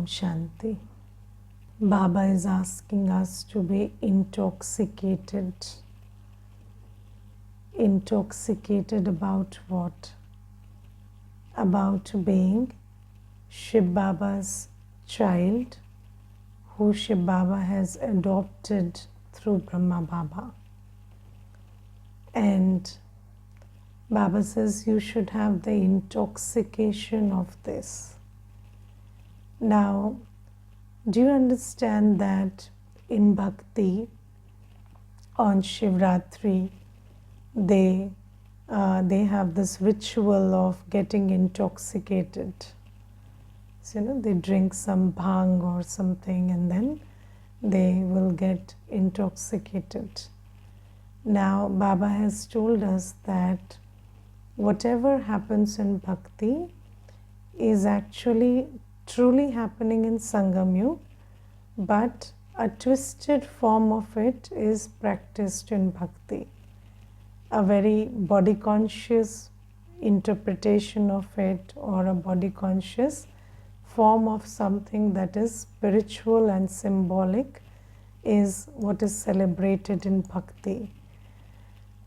Shanti. Baba is asking us to be intoxicated. Intoxicated about what? About being Shiv Baba's child, who Shiv Baba has adopted through Brahma Baba. And Baba says you should have the intoxication of this. Now, do you understand that in Bhakti, on Shivratri, they have this ritual of getting intoxicated. So, they drink some bhang or something and then they will get intoxicated. Now, Baba has told us that whatever happens in Bhakti is actually truly happening in Sangam Yuga, but a twisted form of it is practiced in Bhakti. A very body conscious interpretation of it, or a body conscious form of something that is spiritual and symbolic, is what is celebrated in Bhakti.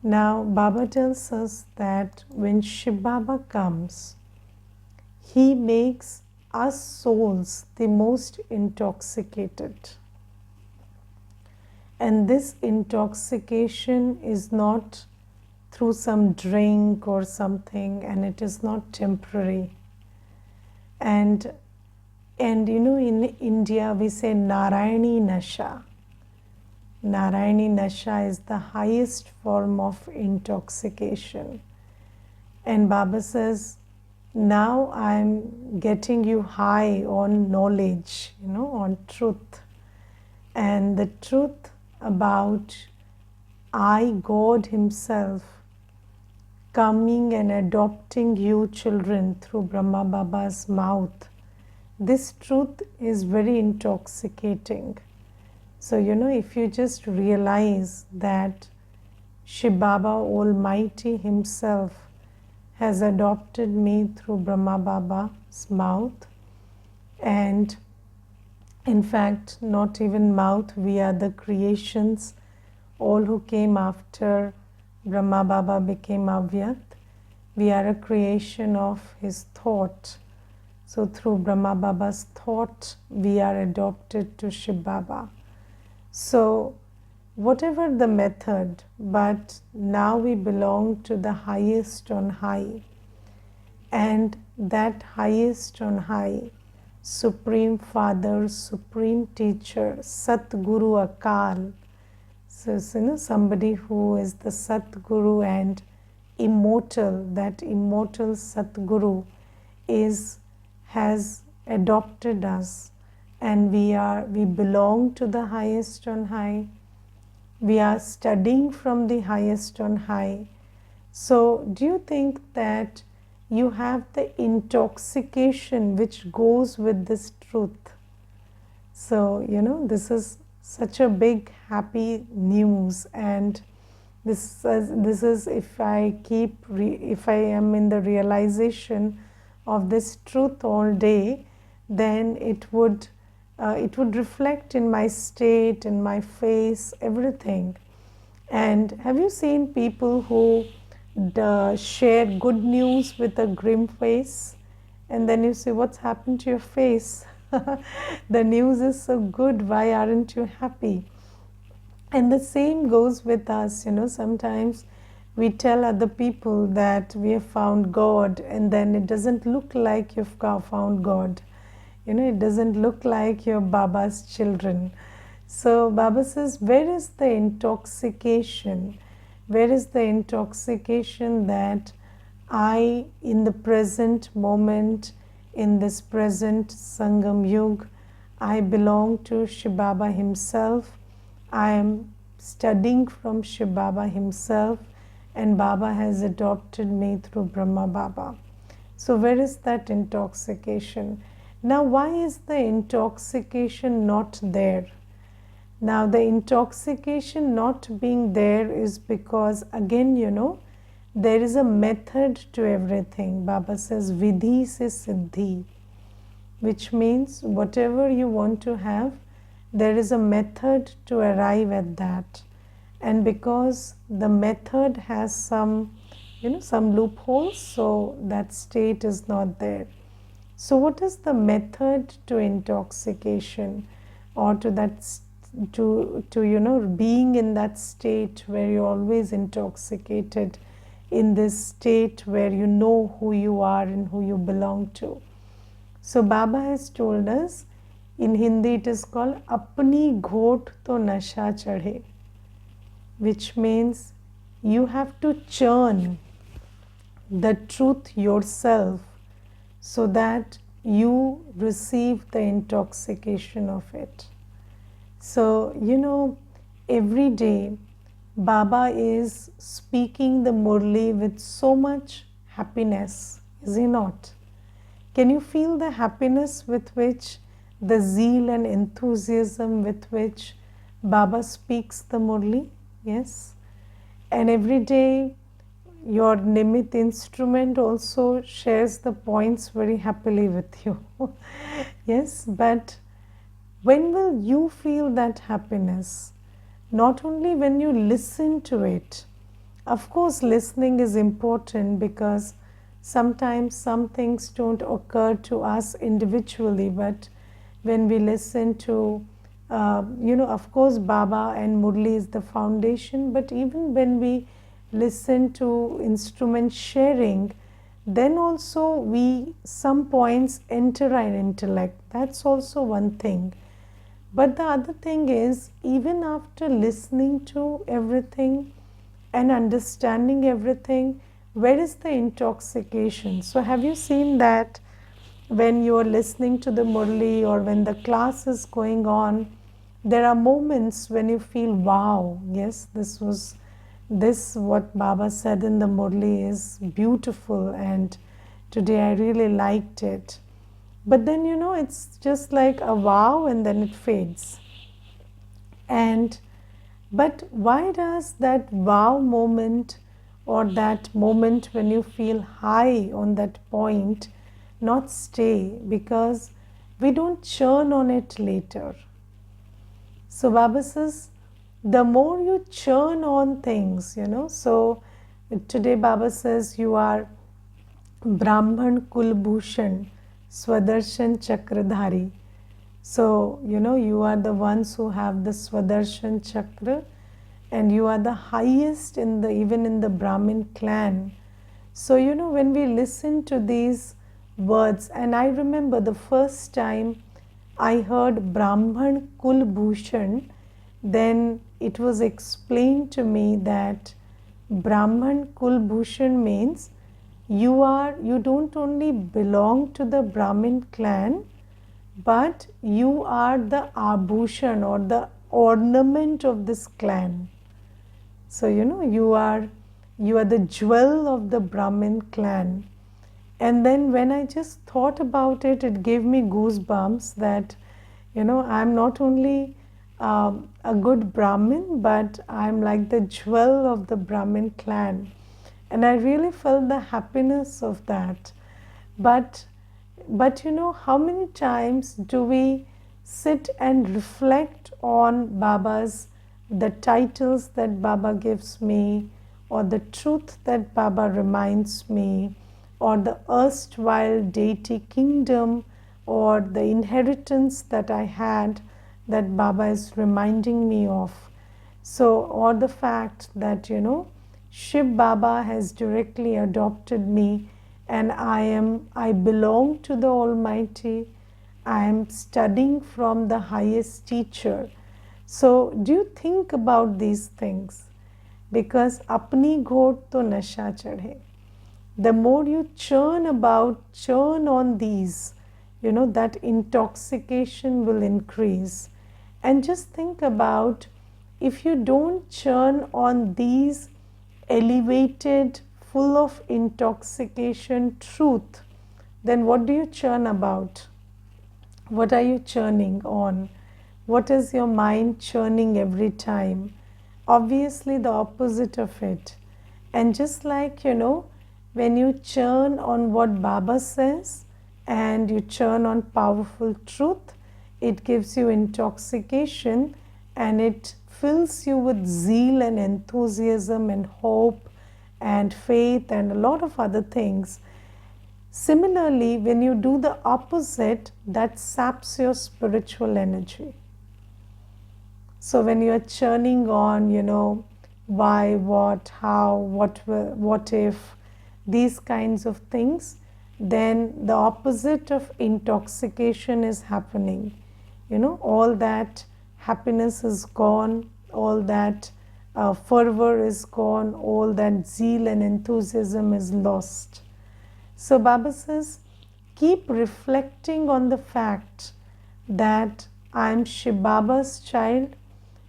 Now, Baba tells us that when Shiv Baba comes, he makes us souls the most intoxicated. And this intoxication is not through some drink or something, and it is not temporary. And in India we say Narayani Nasha. Narayani Nasha is the highest form of intoxication. And Baba says, now I'm getting you high on knowledge, on truth. And the truth about I, God Himself, coming and adopting you children through Brahma Baba's mouth. This truth is very intoxicating. So, if you just realize that Shiv Baba Almighty Himself has adopted me through Brahma Baba's mouth, and in fact, not even mouth, we are the creations. All who came after Brahma Baba became Avyakt. We are a creation of His thought. So through Brahma Baba's thought, we are adopted to Shiv Baba. So whatever the method, but now we belong to the highest on high. And that highest on high, Supreme Father, Supreme Teacher, Sat Guru Akal. So, somebody who is the Sat Guru and immortal, that immortal Sat Guru has adopted us, and we belong to the highest on high. We are studying from the highest on high. So, do you think that you have the intoxication which goes with this truth? So, this is such a big happy news, and this is if I am in the realization of this truth all day, then it would reflect in my state, in my face, everything. And have you seen people who share good news with a grim face, and then you say, what's happened to your face? The news is so good, why aren't you happy? And the same goes with us. Sometimes we tell other people that we have found God, and then it doesn't look like you've found God. It doesn't look like you're Baba's children. So Baba says, where is the intoxication? Where is the intoxication that I, in the present moment, in this present Sangam Yuga, I belong to Shiv Baba Himself. I am studying from Shiv Baba Himself, and Baba has adopted me through Brahma Baba. So where is that intoxication? Now, why is the intoxication not there? Now, the intoxication not being there is because, again, there is a method to everything. Baba says, Vidhi se Siddhi. which means whatever you want to have, there is a method to arrive at that. And because the method has some, some loopholes, so that state is not there. So what is the method to intoxication, or to that being in that state where you're always intoxicated, in this state where you know who you are and who you belong to? So Baba has told us, in Hindi it is called apni ghot to nasha chadhe, which means you have to churn the truth yourself so that you receive the intoxication of it. So, every day Baba is speaking the Murli with so much happiness, is he not? Can you feel the happiness with which, the zeal and enthusiasm with which Baba speaks the Murli? Yes. And every day your Nimit instrument also shares the points very happily with you. Yes, but when will you feel that happiness? Not only when you listen to it. Of course, listening is important because sometimes some things don't occur to us individually, but when we listen to, of course, Baba and Murli is the foundation, but even when we listen to instrument sharing, then also some points enter our intellect. That's also one thing. But the other thing is, even after listening to everything and understanding everything, where is the intoxication? So have you seen that when you are listening to the Murli or when the class is going on, there are moments when you feel, wow, yes, what Baba said in the Murli is beautiful, and today I really liked it. But then, it's just like a wow and then it fades. But why does that wow moment, or that moment when you feel high on that point, not stay? Because we don't churn on it later. So Baba says, the more you churn on things, so today Baba says you are Brahman Kulbhushan Swadarshan Chakradhari. So, you are the ones who have the Swadarshan Chakra, and you are the highest even in the Brahmin clan. So, when we listen to these words, and I remember the first time I heard Brahman Kulbhushan, then it was explained to me that Brahman Kulbhushan means you don't only belong to the Brahmin clan, but you are the abhushan, or the ornament of this clan. So you are the jewel of the Brahmin clan. And then when I just thought about it, it gave me goosebumps that I'm not only a good Brahmin, but I'm like the jewel of the Brahmin clan. And I really felt the happiness of that. But how many times do we sit and reflect on the titles that Baba gives me, or the truth that Baba reminds me, or the erstwhile deity kingdom, or the inheritance that I had that Baba is reminding me of. So, or the fact that Shiv Baba has directly adopted me, and I belong to the Almighty. I am studying from the highest teacher. So do you think about these things? Because apni ghot to nasha chadhe. The more you churn on these, that intoxication will increase. And just think about, if you don't churn on these elevated, full of intoxication truth, then what do you churn about? What are you churning on? What is your mind churning every time? Obviously the opposite of it. And just like, when you churn on what Baba says, and you churn on powerful truth. It gives you intoxication, and it fills you with zeal and enthusiasm and hope and faith and a lot of other things. Similarly, when you do the opposite, that saps your spiritual energy. So when you are churning on, why, what, how, what if, these kinds of things, then the opposite of intoxication is happening. All that happiness is gone, all that fervor is gone, all that zeal and enthusiasm is lost. So Baba says, keep reflecting on the fact that I am Shiv Baba's child,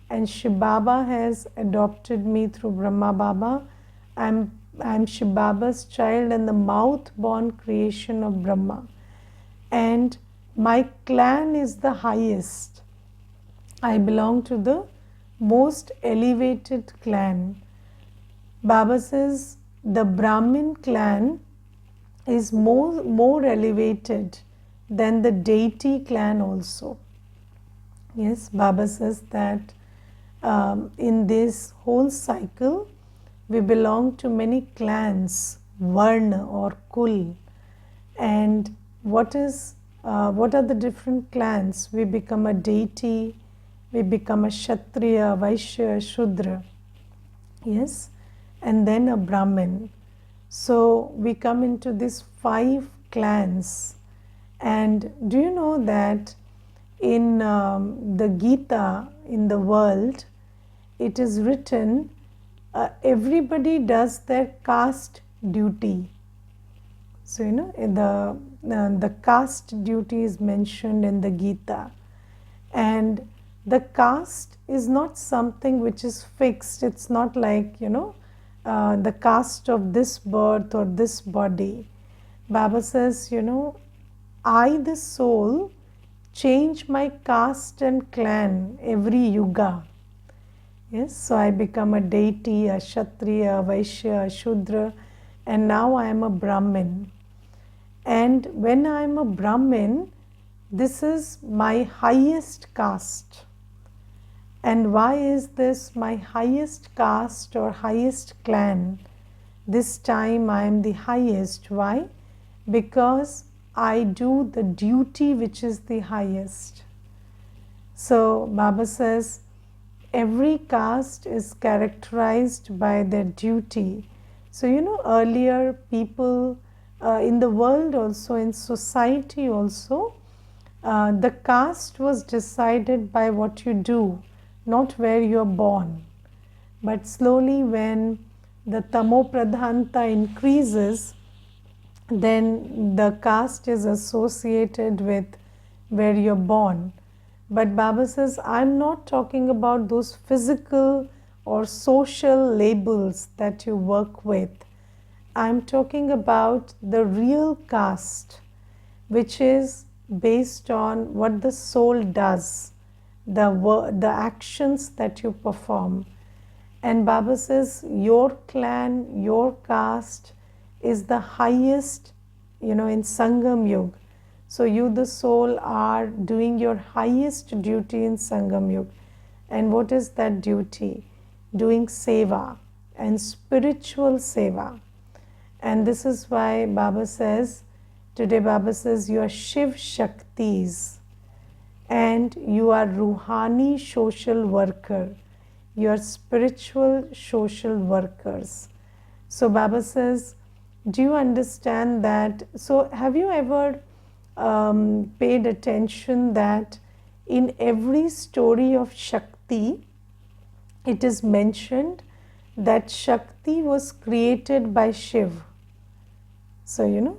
and Shiv Baba has adopted me through Brahma Baba. I'm Shiv Baba's child and the mouth-born creation of Brahma. And my clan is the highest. I belong to the most elevated clan. Baba says the Brahmin clan is more elevated than the deity clan also. Yes, Baba says that in this whole cycle, we belong to many clans, Varna or Kul. And what are the different clans? We become a deity, we become a Kshatriya, Vaishya, Shudra. Yes, and then a Brahmin. So we come into these 5 clans. And do you know that in the Gita, in the world, it is written, everybody does their caste duty. So, the caste duty is mentioned in the Gita. And the caste is not something which is fixed. It's not like, the caste of this birth or this body. Baba says, I, the soul, change my caste and clan every yuga. Yes, so I become a deity, a Kshatriya, a Vaishya, a Shudra, and now I am a Brahmin. And when I am a Brahmin, this is my highest caste. And why is this my highest caste or highest clan? This time I am the highest. Why? Because I do the duty which is the highest. So Baba says, every caste is characterized by their duty. So, earlier people in the world also, in society also, the caste was decided by what you do, not where you are born. But slowly when the tamo pradhanta increases, then the caste is associated with where you're born. But Baba says, I'm not talking about those physical or social labels that you work with. I'm talking about the real caste, which is based on what the soul does, the actions that you perform. And Baba says, your clan, your caste is the highest, in Sangam Yuga. So you, the soul, are doing your highest duty in Sangam Yuga. And what is that duty? Doing seva and spiritual seva. And this is why Baba says, today Baba says, you are Shiv Shaktis and you are Ruhani social worker. You are spiritual social workers. So Baba says, do you understand that? So have you ever paid attention that in every story of Shakti, it is mentioned that Shakti was created by Shiv. So,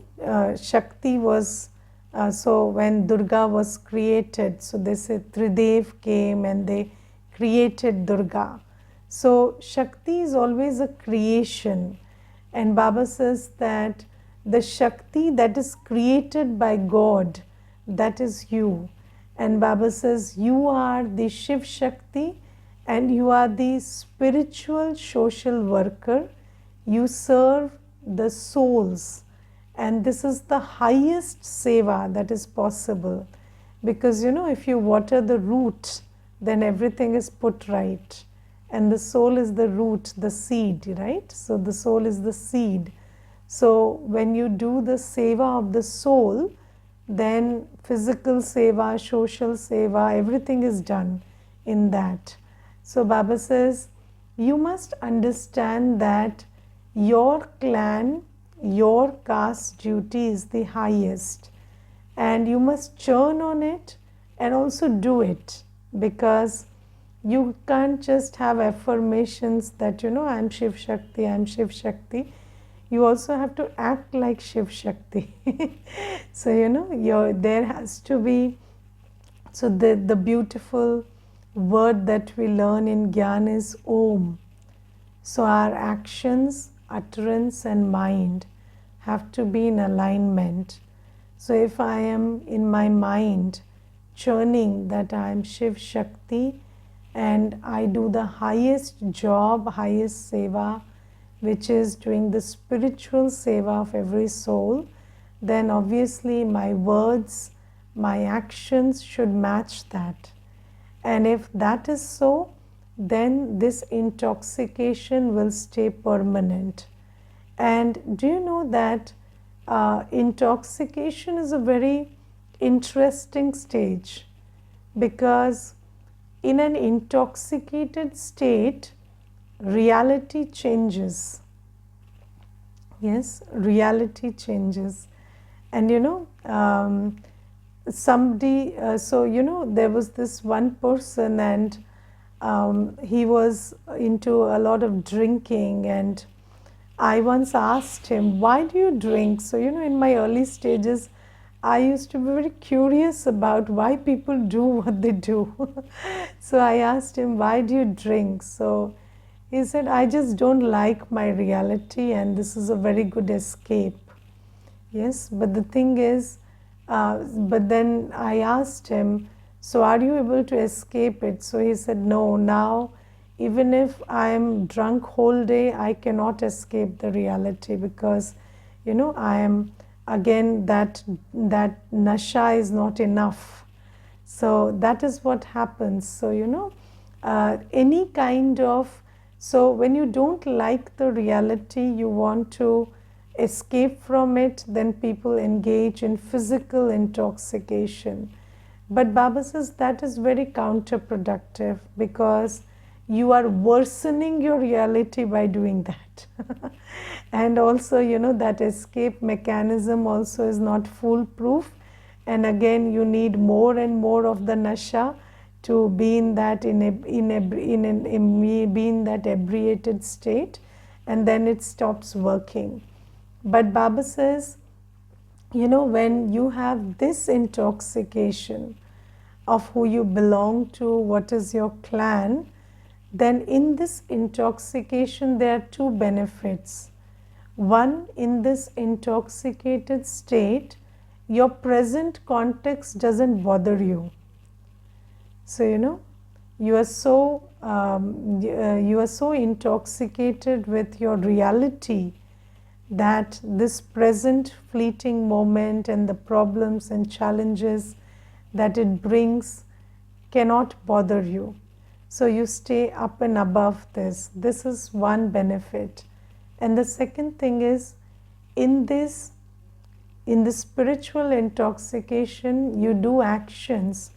Shakti was, so when Durga was created, so they say Tridev came and they created Durga. So Shakti is always a creation. And Baba says that the Shakti that is created by God, that is you. And Baba says you are the Shiv Shakti and you are the spiritual social worker. You serve the souls And this is the highest seva that is possible, because if you water the root, then everything is put right, and the soul is the root, the seed, right? So the soul is the seed. So when you do the seva of the soul, then physical seva, social seva, everything is done in that. So Baba says, you must understand that your clan, your caste duty is the highest, and you must churn on it and also do it, because you can't just have affirmations that I am Shiv Shakti, I am Shiv Shakti. You also have to act like Shiv Shakti. So there has to be, so the beautiful word that we learn in Gyan is Om. So our actions, utterance and mind have to be in alignment. So if I am in my mind churning that I am Shiv Shakti and I do the highest job, highest seva, which is doing the spiritual seva of every soul, then obviously my words, my actions should match that. And if that is so, then this intoxication will stay permanent. And do you know that intoxication is a very interesting stage, because in an intoxicated state, reality changes. Yes, reality changes. And somebody, there was this one person, and he was into a lot of drinking, and I once asked him, why do you drink? So in my early stages, I used to be very curious about why people do what they do. So I asked him, why do you drink? So he said, I just don't like my reality, and this is a very good escape. Yes, but the thing is, but then I asked him, so are you able to escape it? So he said, no, now even if I am drunk whole day, I cannot escape the reality, because I am, again, that nasha is not enough. So that is what happens. So any kind of, so when you don't like the reality, you want to escape from it, then people engage in physical intoxication. But Baba says that is very counterproductive, because you are worsening your reality by doing that. And also, that escape mechanism also is not foolproof. And again, you need more and more of the nasha to be in that be in that ebriated state, and then it stops working. But Baba says, when you have this intoxication of who you belong to, what is your clan, then in this intoxication there are two benefits. One, in this intoxicated state, your present context doesn't bother you. So you are so intoxicated with your reality that this present fleeting moment and the problems and challenges that it brings cannot bother you. So you stay up and above this. This is one benefit. And the second thing is, in this spiritual intoxication, you do actions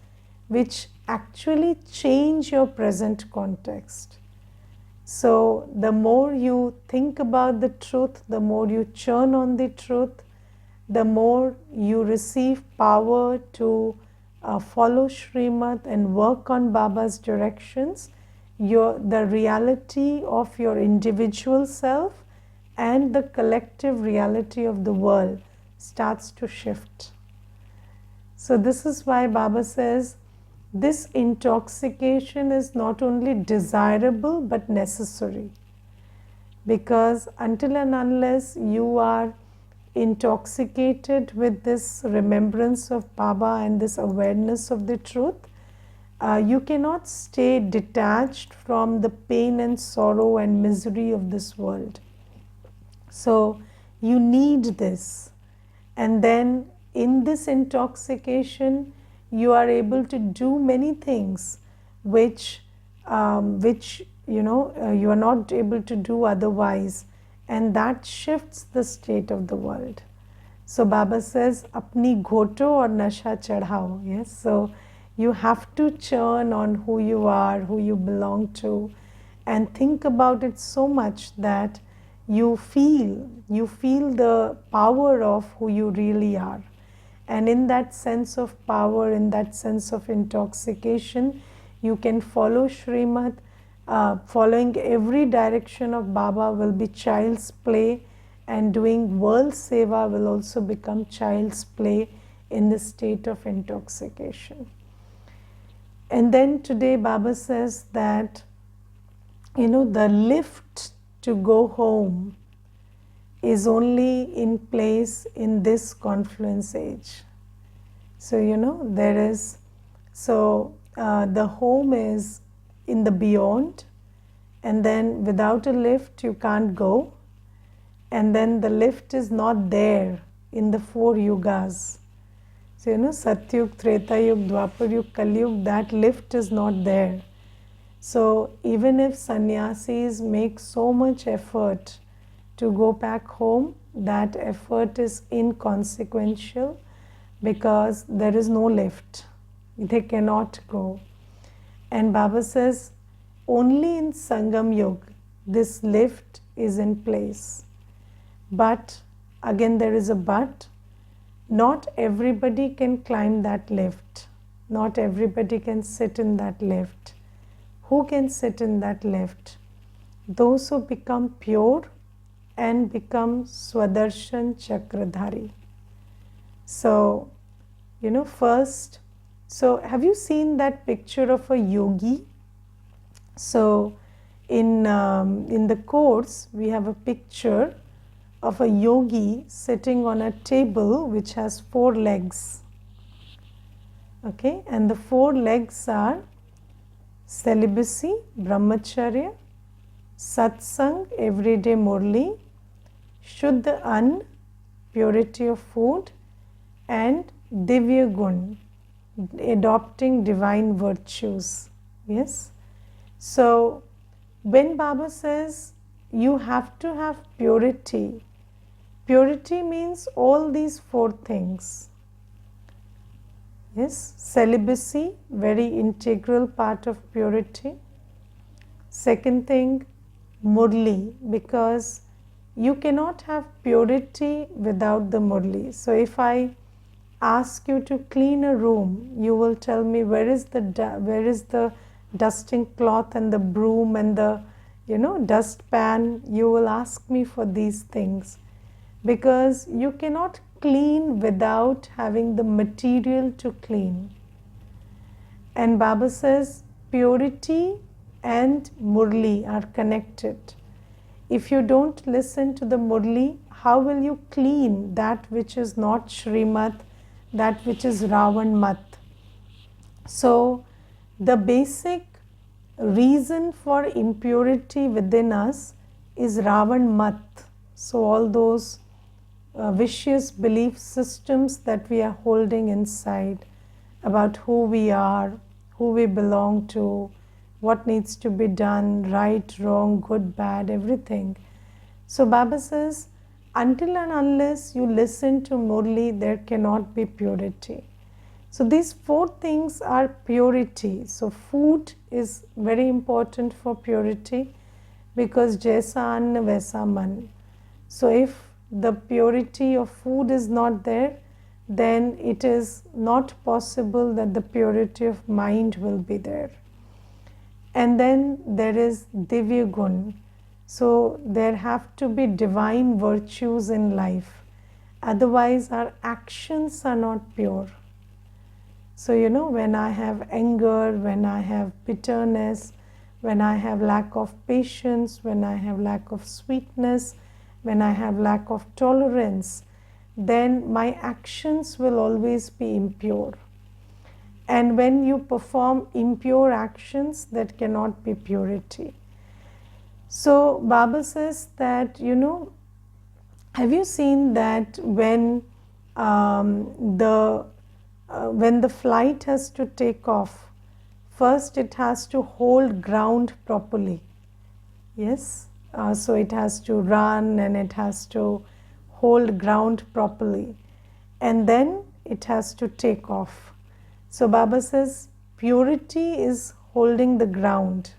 which actually change your present context. So the more you think about the truth, the more you churn on the truth, the more you receive power to follow Srimad and work on Baba's directions. The reality of your individual self and the collective reality of the world starts to shift. So this is why Baba says, this intoxication is not only desirable but necessary, because until and unless you are intoxicated with this remembrance of Baba and this awareness of the truth, you cannot stay detached from the pain and sorrow and misery of this world. So you need this. And then in this intoxication, you are able to do many things which you are not able to do otherwise, and that shifts the state of the world. So Baba says, "Apni ghoto or nasha chadhao." Yes, so you have to churn on who you are, who you belong to, and think about it so much that you feel the power of who you really are. And in that sense of power, in that sense of intoxication, you can follow Srimad. Following every direction of Baba will be child's play, and doing world seva will also become child's play in the state of intoxication. And then today Baba says that, the lift to go home is only in place in this confluence age. So, the home is in the beyond, and then without a lift you can't go, and then the lift is not there in the 4 yugas. So, Satyug, Treta Yug, Dwapar Yug, Kali Yug, that lift is not there. So even if sannyasis make so much effort to go back home, that effort is inconsequential because there is no lift. They cannot go. And Baba says, only in Sangam Yuga this lift is in place. But, again there is a but, not everybody can climb that lift. Not everybody can sit in that lift. Who can sit in that lift? Those who become pure and become Swadershan Chakradhari. So, first, so have you seen that picture of a yogi? So, in the course, we have a picture of a yogi sitting on a table which has 4 legs. Okay, and the 4 legs are celibacy, brahmacharya, satsang, everyday murli, shuddha ann, purity of food, and divya gun, adopting divine virtues. Yes. So when Baba says you have to have purity, purity means all these 4 things. Yes, celibacy, very integral part of purity. Second thing, murli, because you cannot have purity without the murli. So if I ask you to clean a room, you will tell me where is the dusting cloth and the broom and the dustpan. You will ask me for these things because you cannot clean without having the material to clean. And Baba says purity and murli are connected. If you don't listen to the murli, how will you clean that which is not Shrimat, that which is Ravan Mat? So the basic reason for impurity within us is Ravan Mat. So all those vicious belief systems that we are holding inside about who we are, who we belong to, what needs to be done, right, wrong, good, bad, everything. So Baba says, until and unless you listen to Murli, there cannot be purity. So these 4 things are purity. So food is very important for purity because Jaisa Anna Vaisa Man. So if the purity of food is not there, then it is not possible that the purity of mind will be there. And then there is Divya Gun. So there have to be divine virtues in life. Otherwise our actions are not pure. So when I have anger, when I have bitterness, when I have lack of patience, when I have lack of sweetness, when I have lack of tolerance, then my actions will always be impure. And when you perform impure actions, that cannot be purity. So Baba says that, have you seen that when when the flight has to take off, first it has to hold ground properly. Yes, so it has to run and it has to hold ground properly, and then it has to take off. So Baba says purity is holding the ground.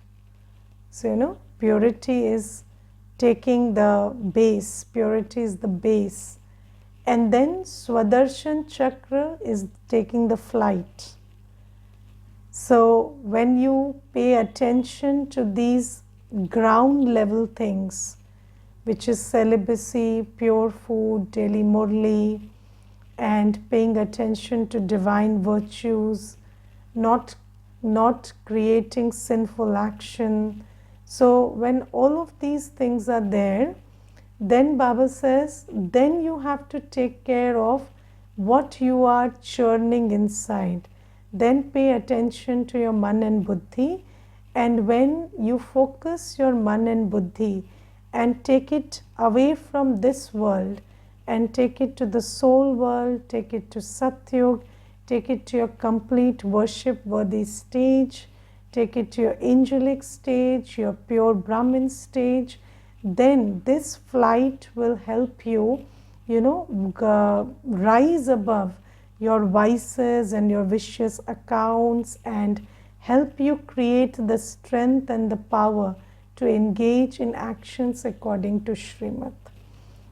So purity is taking the base, purity is the base, and then Swadershan Chakra is taking the flight. So when you pay attention to these ground level things, which is celibacy, pure food, daily murli, and paying attention to divine virtues, not creating sinful action. So when all of these things are there, then Baba says, then you have to take care of what you are churning inside. Then pay attention to your man and buddhi, and when you focus your man and buddhi and take it away from this world and take it to the soul world, take it to Satyug, take it to your complete worship worthy stage, take it to your angelic stage, your pure Brahmin stage, then this flight will help you, rise above your vices and your vicious accounts and help you create the strength and the power to engage in actions according to Srimad.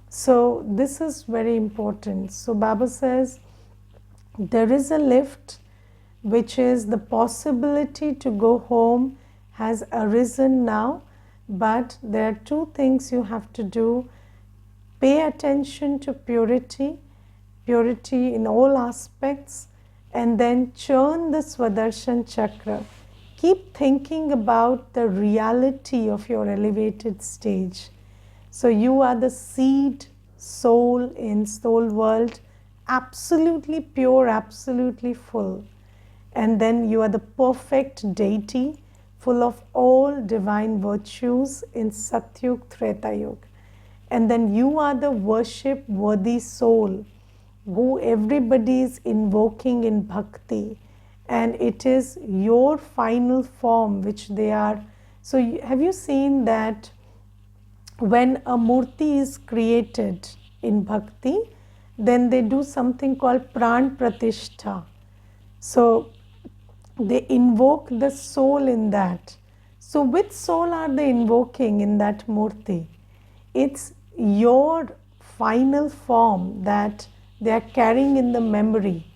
So this is very important. So Baba says there is a lift, which is the possibility to go home has arisen now, but there are two things you have to do. Pay attention to purity in all aspects, and then churn the Swadershan Chakra. Keep thinking about the reality of your elevated stage. So you are the seed soul in soul world, absolutely pure, absolutely full. And then you are the perfect deity, full of all divine virtues in Satyug, Treta Yuga. And then you are the worship worthy soul who everybody is invoking in bhakti, and it is your final form which they are. So have you seen that when a murti is created in bhakti, then they do something called pran pratishtha. So they invoke the soul in that. So which soul are they invoking in that murti? It's your final form that they are carrying in the memory.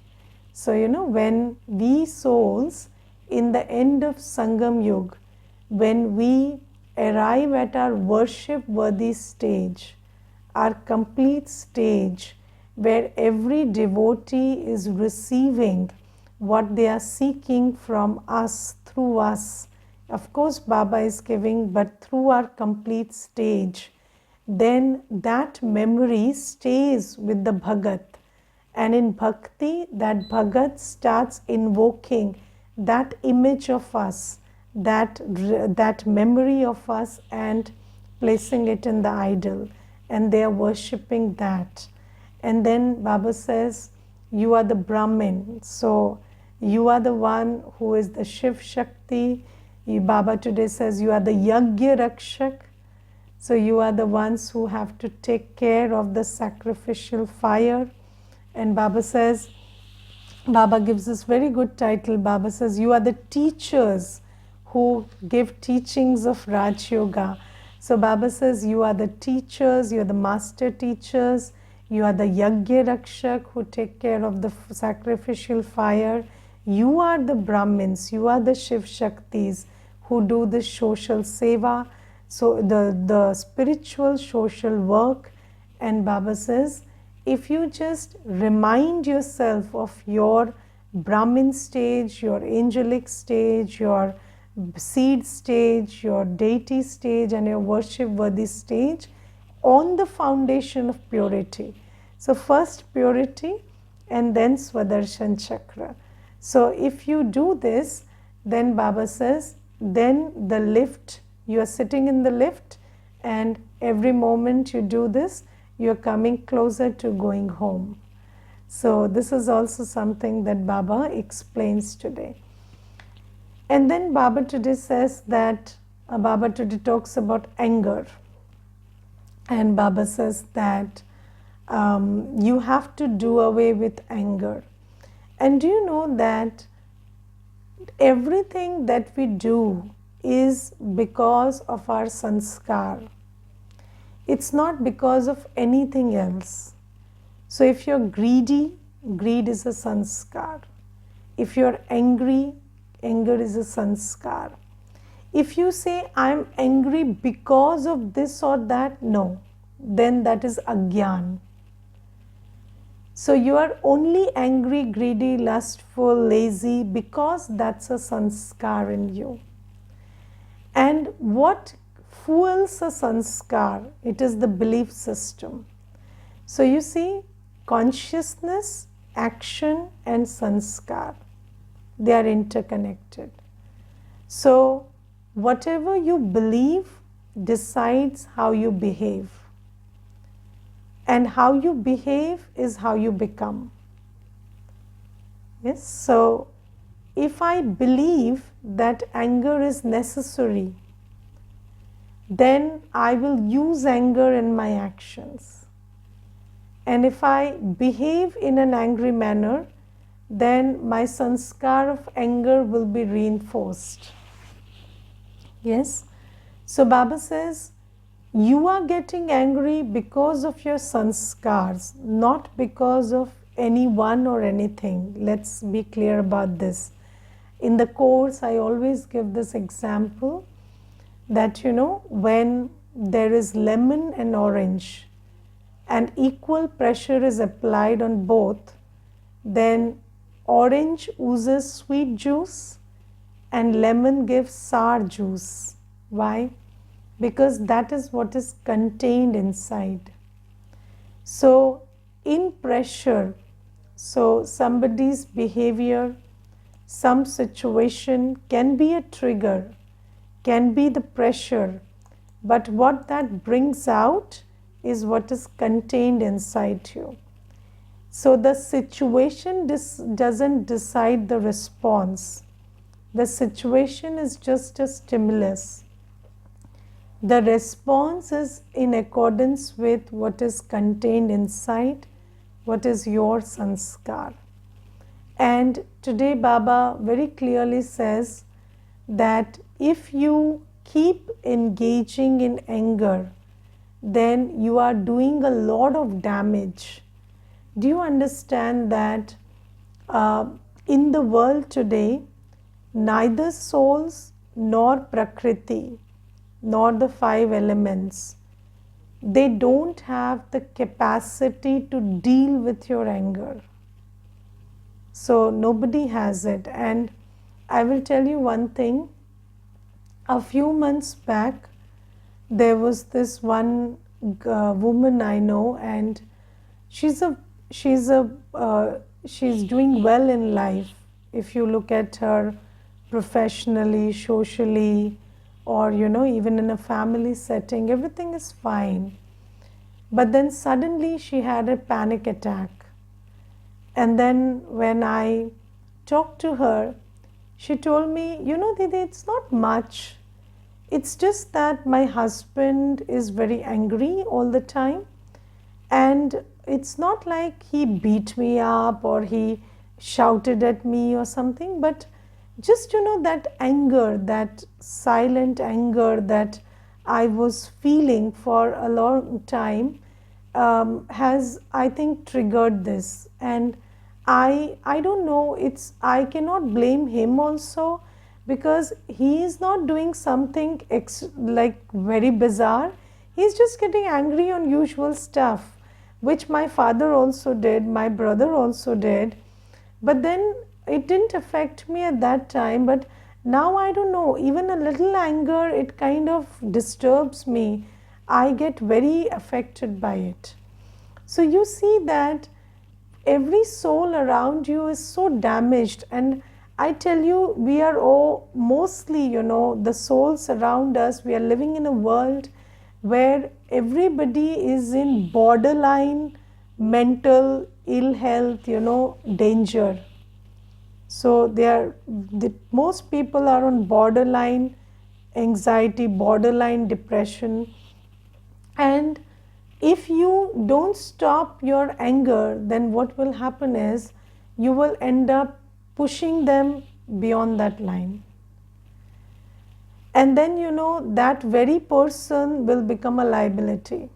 So when we souls in the end of Sangam Yuga, when we arrive at our worship worthy stage, our complete stage, where every devotee is receiving what they are seeking from us, through us. Of course Baba is giving, but through our complete stage, then that memory stays with the Bhagat. And in bhakti, that Bhagat starts invoking that image of us, that memory of us, and placing it in the idol. And they are worshipping that. And then Baba says, you are the Brahmin. So you are the one who is the Shiv Shakti. Baba today says you are the Yagya Rakshak. So you are the ones who have to take care of the sacrificial fire. And Baba says, Baba gives this very good title. Baba says, you are the teachers who give teachings of Raj Yoga. So Baba says, you are the teachers, you are the master teachers, you are the Yagya Rakshak who take care of the sacrificial fire. You are the Brahmins, you are the Shiv Shaktis who do the social seva, so the spiritual social work. And Baba says, if you just remind yourself of your Brahmin stage, your angelic stage, your seed stage, your deity stage, and your worship worthy stage on the foundation of purity. So first purity and then Swadershan Chakra. So if you do this, then Baba says, then the lift, you are sitting in the lift, and every moment you do this, you are coming closer to going home. So this is also something that Baba explains today. And then Baba today says that Baba today talks about anger. And Baba says that you have to do away with anger. And do you know that everything that we do is because of our sanskar? It's not because of anything else. So if you're greedy, greed is a sanskar. If you're angry, anger is a sanskar. If you say, I'm angry because of this or that, no, then that is agyan. So you are only angry, greedy, lustful, lazy because that's a sanskar in you. And what fuels a sanskar? It is the belief system. So you see, consciousness, action and sanskar, they are interconnected. So whatever you believe decides how you behave. And how you behave is how you become. Yes, so if I believe that anger is necessary, then I will use anger in my actions. And if I behave in an angry manner, then my sanskar of anger will be reinforced. Yes, so Baba says, you are getting angry because of your sanskars, not because of anyone or anything. Let's be clear about this. In the course, I always give this example that, when there is lemon and orange and equal pressure is applied on both, then orange oozes sweet juice and lemon gives sour juice. Why? Because that is what is contained inside. So in pressure, so somebody's behavior, some situation can be a trigger, can be the pressure, but what that brings out is what is contained inside you. So the situation doesn't decide the response. The situation is just a stimulus. The response is in accordance with what is contained inside, what is your sanskar. And today Baba very clearly says that if you keep engaging in anger, then you are doing a lot of damage. Do you understand that in the world today, neither souls nor prakriti nor the 5 elements, they don't have the capacity to deal with your anger. So nobody has it. And I will tell you one thing. A few months back, there was this one woman I know, and she's doing well in life. If you look at her professionally, socially, or even in a family setting, everything is fine. But then suddenly she had a panic attack. And then when I talked to her, she told me, Didi, it's not much. It's just that my husband is very angry all the time. And it's not like he beat me up or he shouted at me or something, but just that anger, that silent anger that I was feeling for a long time has, I think, triggered this. And I don't know, I cannot blame him also, because he is not doing something like very bizarre. He's just getting angry on usual stuff, which my father also did, my brother also did. But then it didn't affect me at that time. But now I don't know, even a little anger, it kind of disturbs me. I get very affected by it. So you see that every soul around you is so damaged. And I tell you, we are all mostly, the souls around us, we are living in a world where everybody is in borderline mental ill health, danger. So most people are on borderline anxiety, borderline depression, and if you don't stop your anger, then what will happen is you will end up pushing them beyond that line. And then that very person will become a liability.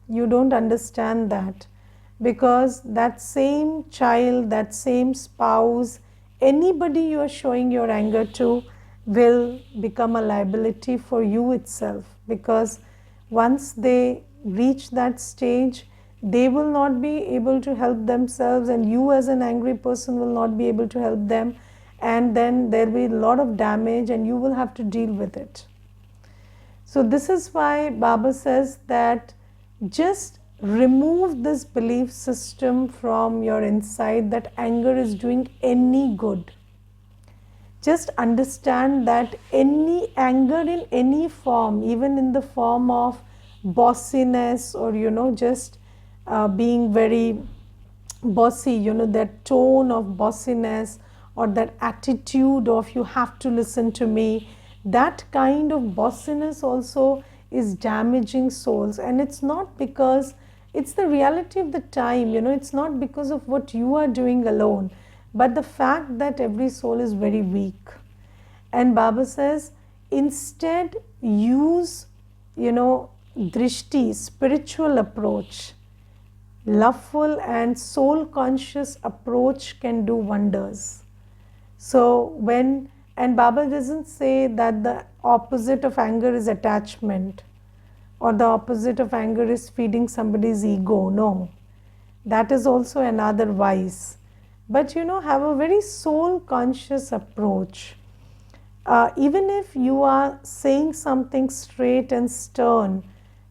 You don't understand that, because that same child, that same spouse, anybody you are showing your anger to will become a liability for you itself, because once they reach that stage, they will not be able to help themselves, and you as an angry person will not be able to help them, and then there will be a lot of damage and you will have to deal with it. So this is why Baba says that just remove this belief system from your inside that anger is doing any good. Just understand that any anger in any form, even in the form of bossiness or just being very bossy, that tone of bossiness or that attitude of you have to listen to me, that kind of bossiness also is damaging souls. And it's not because, it's the reality of the time, it's not because of what you are doing alone, but the fact that every soul is very weak. And Baba says, instead use, drishti, spiritual approach. Loveful and soul conscious approach can do wonders. So and Baba doesn't say that the opposite of anger is attachment, or the opposite of anger is feeding somebody's ego. No, that is also another vice. But have a very soul conscious approach. Even if you are saying something straight and stern,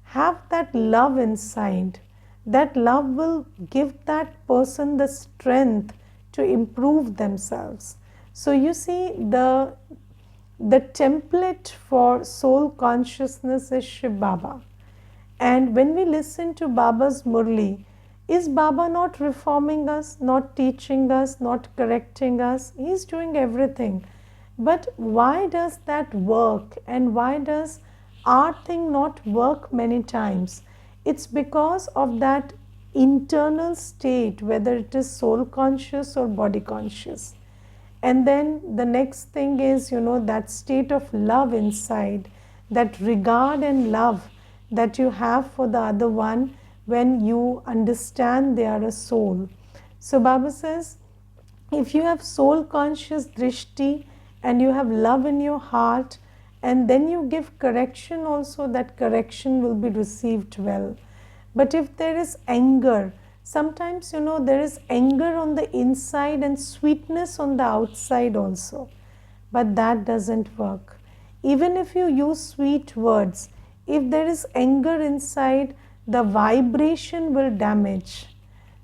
have that love inside. That love will give that person the strength to improve themselves. So you see, the template for soul consciousness is Shiv Baba. And when we listen to Baba's Murli, is Baba not reforming us, not teaching us, not correcting us? He is doing everything. But why does that work, and why does our thing not work many times? It's because of that internal state, whether it is soul conscious or body conscious. And then the next thing is, that state of love inside, that regard and love that you have for the other one when you understand they are a soul. So Baba says, if you have soul conscious drishti and you have love in your heart, and then you give correction also, that correction will be received well. But if there is anger, sometimes there is anger on the inside and sweetness on the outside also, but that doesn't work. Even if you use sweet words, if there is anger inside, the vibration will damage.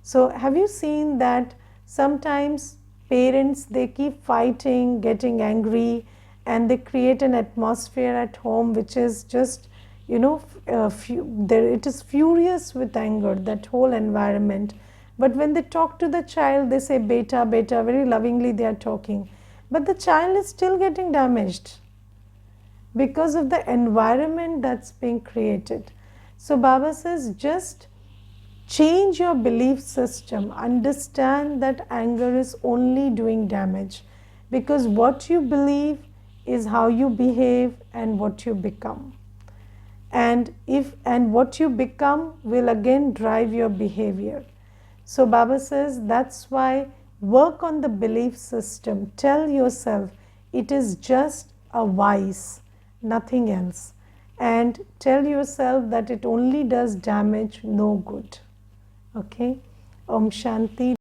So have you seen that sometimes parents, they keep fighting, getting angry, and they create an atmosphere at home which is just, it is furious with anger, that whole environment. But when they talk to the child, they say beta, beta, very lovingly they are talking. But the child is still getting damaged because of the environment that's being created. So Baba says, just change your belief system. Understand that anger is only doing damage, because what you believe is how you behave and what you become. And what you become will again drive your behavior. So Baba says, that's why work on the belief system. Tell yourself it is just a vice, nothing else. And tell yourself that it only does damage, no good. Okay? Om Shanti.